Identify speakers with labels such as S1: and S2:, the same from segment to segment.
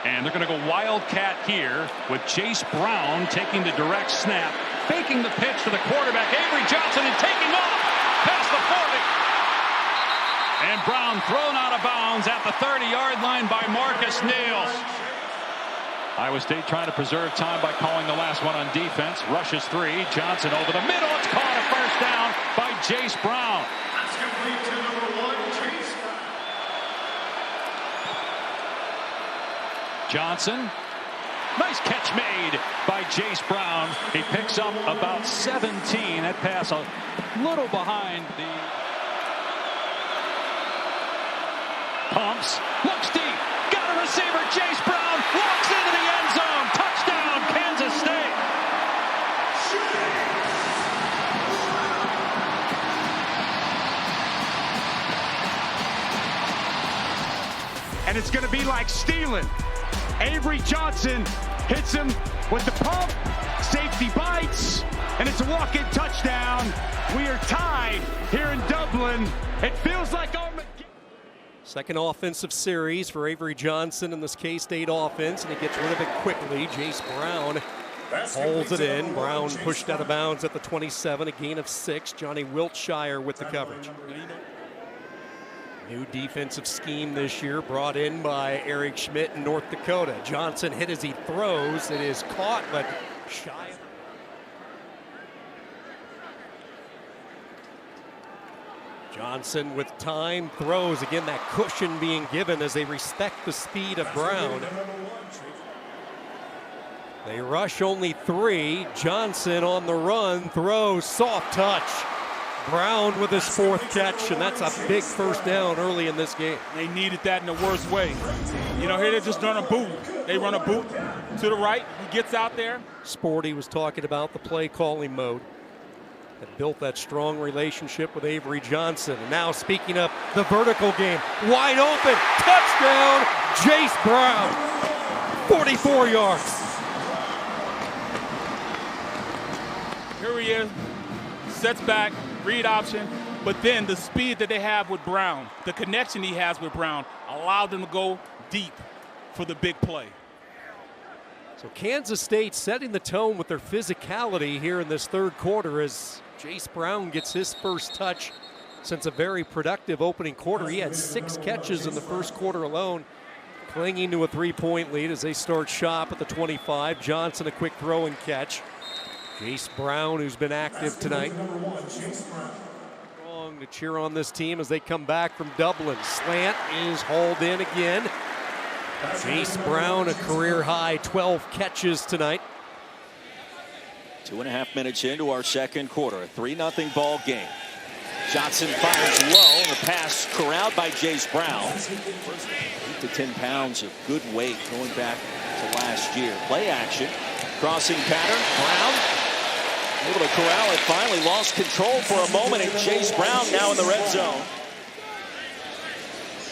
S1: And they're going to go wildcat here with Jayce Brown taking the direct snap, faking the pitch to the quarterback, Avery Johnson, and taking off past the 40. And Brown thrown out of bounds at the 30-yard line by Marcus Neal. Iowa State trying to preserve time by calling the last one on defense. Rushes 3. Johnson over the middle. It's caught a first down by Jayce Brown.
S2: That's complete to number 1, Jayce.
S1: Johnson. Nice catch made by Jayce Brown. He picks up about 17. That pass a little behind the pumps. Looks deep. Got a receiver. Jayce Brown walks into the end zone. Touchdown, Kansas State.
S3: And it's going to be like stealing. Avery Johnson hits him with the pump. Safety bites. And it's a walk-in touchdown. We are tied here in Dublin. It feels like Armageddon.
S4: Second offensive series for Avery Johnson in this K-State offense, and he gets rid of it quickly. Jayce Brown holds it in. Brown pushed out of bounds at the 27, a gain of 6. Johnny Wiltshire with the coverage. New defensive scheme this year brought in by Eric Schmidt in North Dakota. Johnson hit as he throws. It is caught, but shy. Johnson with time throws. Again, that cushion being given as they respect the speed of Brown. They rush only 3. Johnson on the run, throws, soft touch. Brown with his 4th catch, and that's a big first down early in this game.
S5: They needed that in the worst way. You know, here they just run a boot. They run a boot to the right. He gets out there.
S4: Sporty was talking about the play calling mode that built that strong relationship with Avery Johnson. And now speaking of the vertical game, wide open, touchdown, Jayce Brown, 44 yards.
S5: Here he is, sets back, read option, but then the speed that they have with Brown, the connection he has with Brown, allowed them to go deep for the big play.
S4: So Kansas State setting the tone with their physicality here in this third quarter as Jayce Brown gets his first touch since a very productive opening quarter. He had 6 catches in the first quarter alone, clinging to a 3-point lead as they start shop at the 25. Johnson a quick throw and catch. Jayce Brown, who's been active tonight. Strong to cheer on this team as they come back from Dublin. Slant is hauled in again. Jayce Brown, a career high 12 catches tonight.
S6: 2.5 minutes into our second quarter, a 3-0 ball game. Johnson fires low, and the pass corralled by Jayce Brown. 8 to 10 pounds of good weight going back to last year. Play action, crossing pattern, Brown able to corral it, finally lost control for a moment, and Jayce Brown now in the red zone.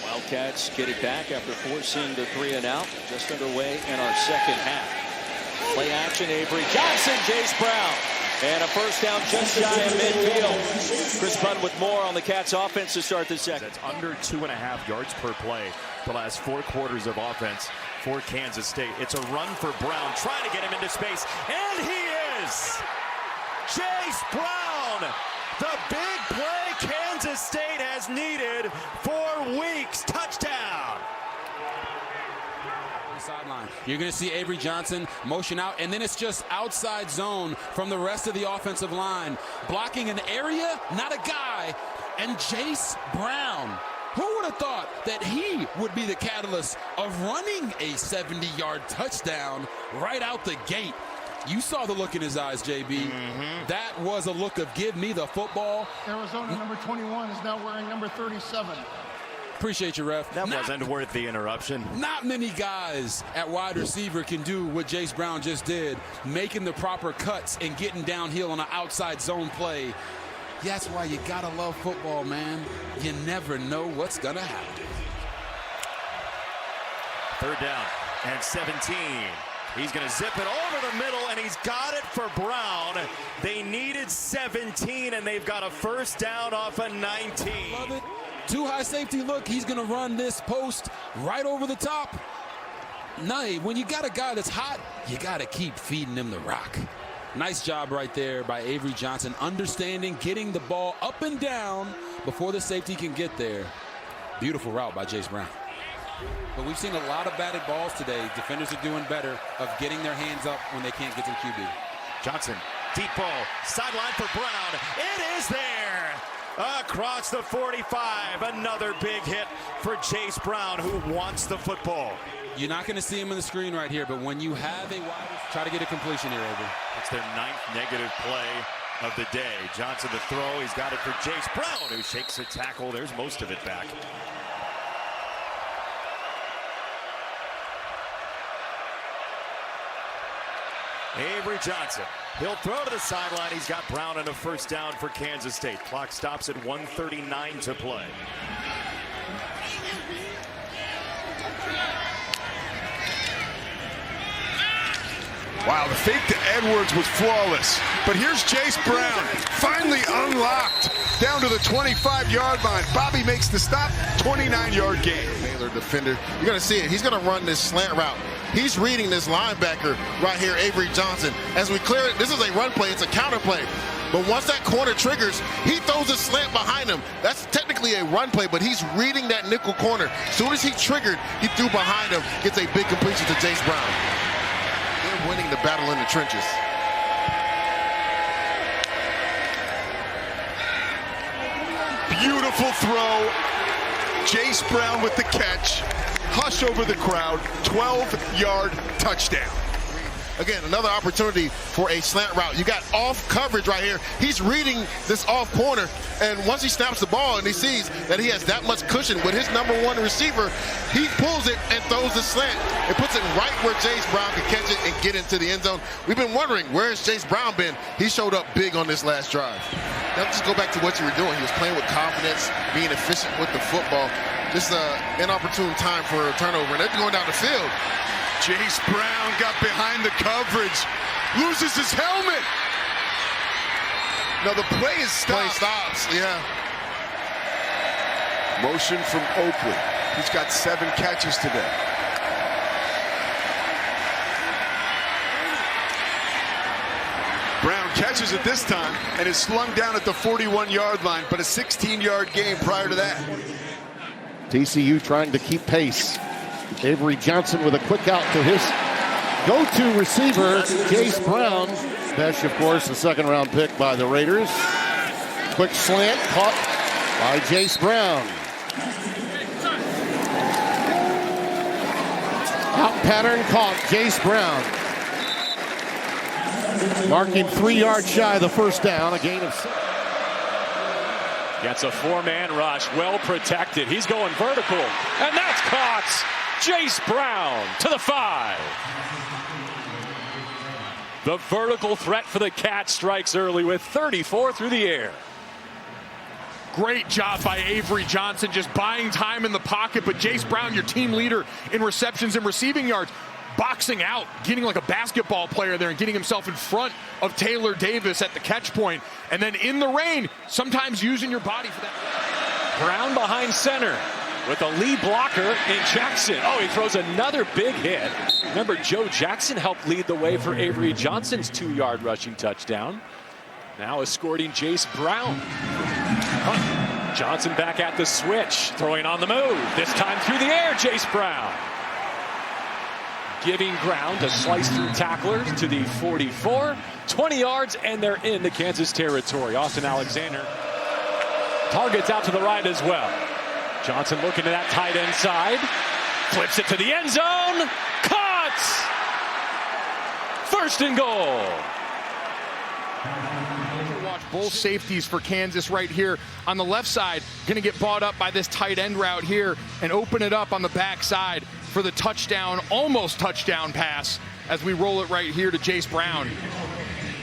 S6: Wildcats get it back after forcing the 3-and-out. Just underway in our second half. Play action, Avery Johnson, Jayce Brown. And a first down just shy of midfield. Chris Bunn with more on the Cats offense to start the second.
S7: That's under 2.5 yards per play the last 4 quarters of offense for Kansas State. It's a run for Brown, trying to get him into space, and he is! Jayce Brown, the big play Kansas State has needed for weeks. Touchdown!
S8: Sideline. You're going to see Avery Johnson motion out, and then it's just outside zone from the rest of the offensive line. Blocking an area, not a guy, and Jayce Brown. Who would have thought that he would be the catalyst of running a 70-yard touchdown right out the gate? You saw the look in his eyes, JB. That was a look of give me the football.
S9: Arizona number 21 is now wearing number 37.
S8: Appreciate you, ref.
S7: That wasn't worth the interruption.
S8: Not many guys at wide receiver can do what Jayce Brown just did, making the proper cuts and getting downhill on an outside zone play. That's why you gotta love football, man. You never know what's gonna happen.
S7: 3rd down and 17. He's going to zip it over the middle, and he's got it for Brown. They needed 17, and they've got a first down off a 19.
S8: Love it. Too high safety look. He's going to run this post right over the top. No, when you got a guy that's hot, you got to keep feeding him the rock. Nice job right there by Avery Johnson, understanding, getting the ball up and down before the safety can get there. Beautiful route by Jayce Brown. But we've seen a lot of batted balls today. Defenders are doing better of getting their hands up when they can't get to the QB.
S7: Johnson, deep ball, sideline for Brown. It is there! Across the 45, another big hit for Jayce Brown, who wants the football.
S8: You're not going to see him on the screen right here, but when you have a wide, try to get a completion here, Avery.
S7: That's their 9th negative play of the day. Johnson the throw, he's got it for Jayce Brown, who shakes a tackle. There's most of it back. Avery Johnson, he'll throw to the sideline. He's got Brown on a first down for Kansas State. Clock stops at 1:39 to play.
S3: Wow, the fake to Edwards was flawless. But here's Jayce Brown, finally unlocked down to the 25-yard line. Bobby makes the stop, 29-yard gain.
S10: Baylor defender, you're going to see it. He's going to run this slant route. He's reading this linebacker right here, Avery Johnson. As we clear it, this is a run play. It's a counter play. But once that corner triggers, he throws a slant behind him. That's technically a run play, but he's reading that nickel corner. As soon as he triggered, he threw behind him, gets a big completion to Jayce Brown. They're winning the battle in the trenches.
S3: Beautiful throw. Jayce Brown with the catch. Hush over the crowd. 12-yard touchdown.
S10: Again, another opportunity for a slant route. You got off coverage right here. He's reading this off corner, and once he snaps the ball and he sees that he has that much cushion with his number one receiver, he pulls it and throws the slant and puts it right where Jayce Brown can catch it and get into the end zone. We've been wondering, where's Jayce Brown been? He showed up big on this last drive. Now just go back to what you were doing. He was playing with confidence, being efficient with the football. Just an inopportune time for a turnover, and they're going down the field.
S3: Jayce Brown got behind the coverage, loses his helmet. Now the play is stopped.
S10: Play stops, yeah.
S3: Motion from Oakley. He's got 7 catches today. Brown catches it this time and is slung down at the 41-yard line, but a 16-yard gain prior to that.
S11: TCU trying to keep pace. Avery Johnson with a quick out to his go-to receiver, Jayce Brown. Besh, of course, the second-round pick by the Raiders. Quick slant caught by Jayce Brown. Out pattern caught, Jayce Brown. Marking 3 yards shy of the first down, a gain of 6.
S1: Gets a 4-man rush, well protected. He's going vertical, and that's caught. Jayce Brown to the 5. The vertical threat for the Cats strikes early with 34 through the air.
S3: Great job by Avery Johnson, just buying time in the pocket. But Jayce Brown, your team leader in receptions and receiving yards, boxing out, getting like a basketball player there and getting himself in front of Taylor Davis at the catch point. And then in the rain, sometimes using your body for that.
S1: Brown behind center with a lead blocker in Jackson. Oh, he throws another big hit. Remember, Joe Jackson helped lead the way for Avery Johnson's 2-yard rushing touchdown. Now escorting Jayce Brown. Johnson back at the switch, throwing on the move. This time through the air, Jayce Brown. Giving ground to slice through tacklers to the 44. 20 yards, and they're in the Kansas territory. Austin Alexander targets out to the right as well. Johnson looking to that tight end side. Flips it to the end zone. Caught! First and goal.
S3: Watch both safeties for Kansas right here on the left side. Going to get bought up by this tight end route here and open it up on the backside for the touchdown, almost touchdown pass as we roll it right here to Jayce Brown,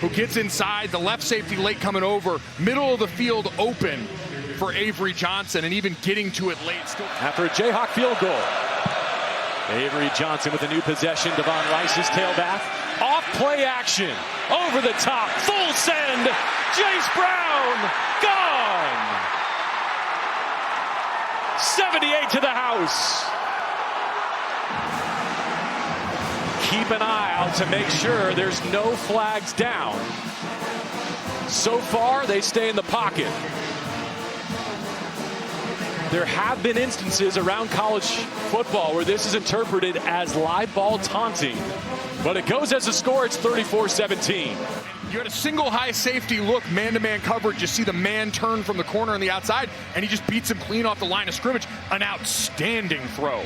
S3: who gets inside. The left safety late coming over. Middle of the field open for Avery Johnson, and even getting to it late.
S1: After a Jayhawk field goal. Avery Johnson with a new possession. Devon Rice's tailback. Off play action. Over the top. Full send. Jayce Brown. Gone. 78 to the house.
S12: keep an eye out to make sure there's no flags down. So far, they stay in the pocket. There have been instances around college football where this is interpreted as live ball taunting. But it goes as a score. It's 34-17.
S13: You had a single high safety look, man-to-man coverage. You see the man turn from the corner on the outside, and he just beats him clean off the line of scrimmage. An outstanding throw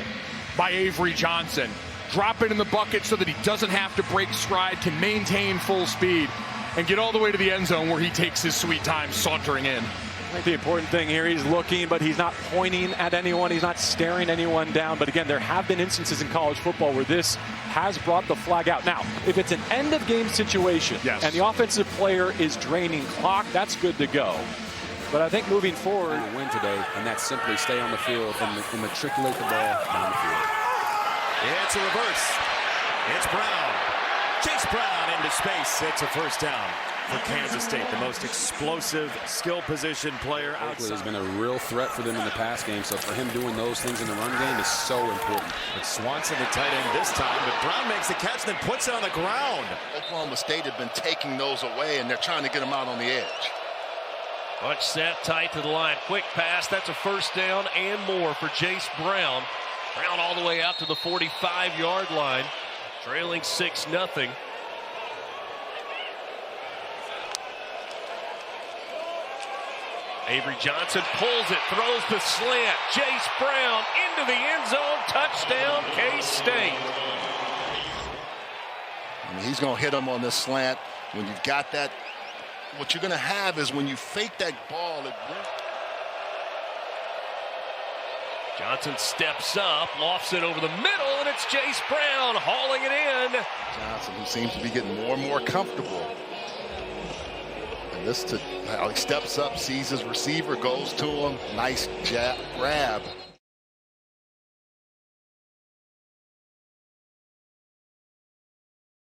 S13: by Avery Johnson. Drop it in the bucket so that he doesn't have to break stride, can maintain full speed, and get all the way to the end zone where he takes his sweet time sauntering in.
S12: I think the important thing here, he's looking, but he's not pointing at anyone. He's not staring anyone down. But again, there have been instances in college football where this has brought the flag out. Now, if it's an end-of-game situation and the offensive player is draining clock, that's good to go. But I think moving forward,
S8: win today, and that's simply stay on the field and matriculate the ball down the field.
S7: It's a reverse. It's Brown. Jayce Brown into space. It's a first down for Kansas State, the most explosive skill position player outside.
S8: Has been a real threat for them in the pass game, so for him doing those things in the run game is so important.
S7: It's Swanson, the tight end this time, but Brown makes the catch and then puts it on the ground.
S10: Oklahoma State have been taking those away, and they're trying to get them out on the edge.
S14: Much set, tight to the line. Quick pass. That's a first down and more for Jayce Brown. Brown all the way out to the 45-yard line, trailing 6-0. Avery Johnson pulls it, throws the slant. Jayce Brown into the end zone. Touchdown, K-State.
S10: I mean, he's going to hit him on this slant. When you've got that, what you're going to have is when you fake that ball,
S14: Johnson steps up, lofts it over the middle, and it's Jayce Brown hauling it in.
S10: Johnson, who seems to be getting more and more comfortable. And this, how he steps up, sees his receiver, goes to him. Nice grab.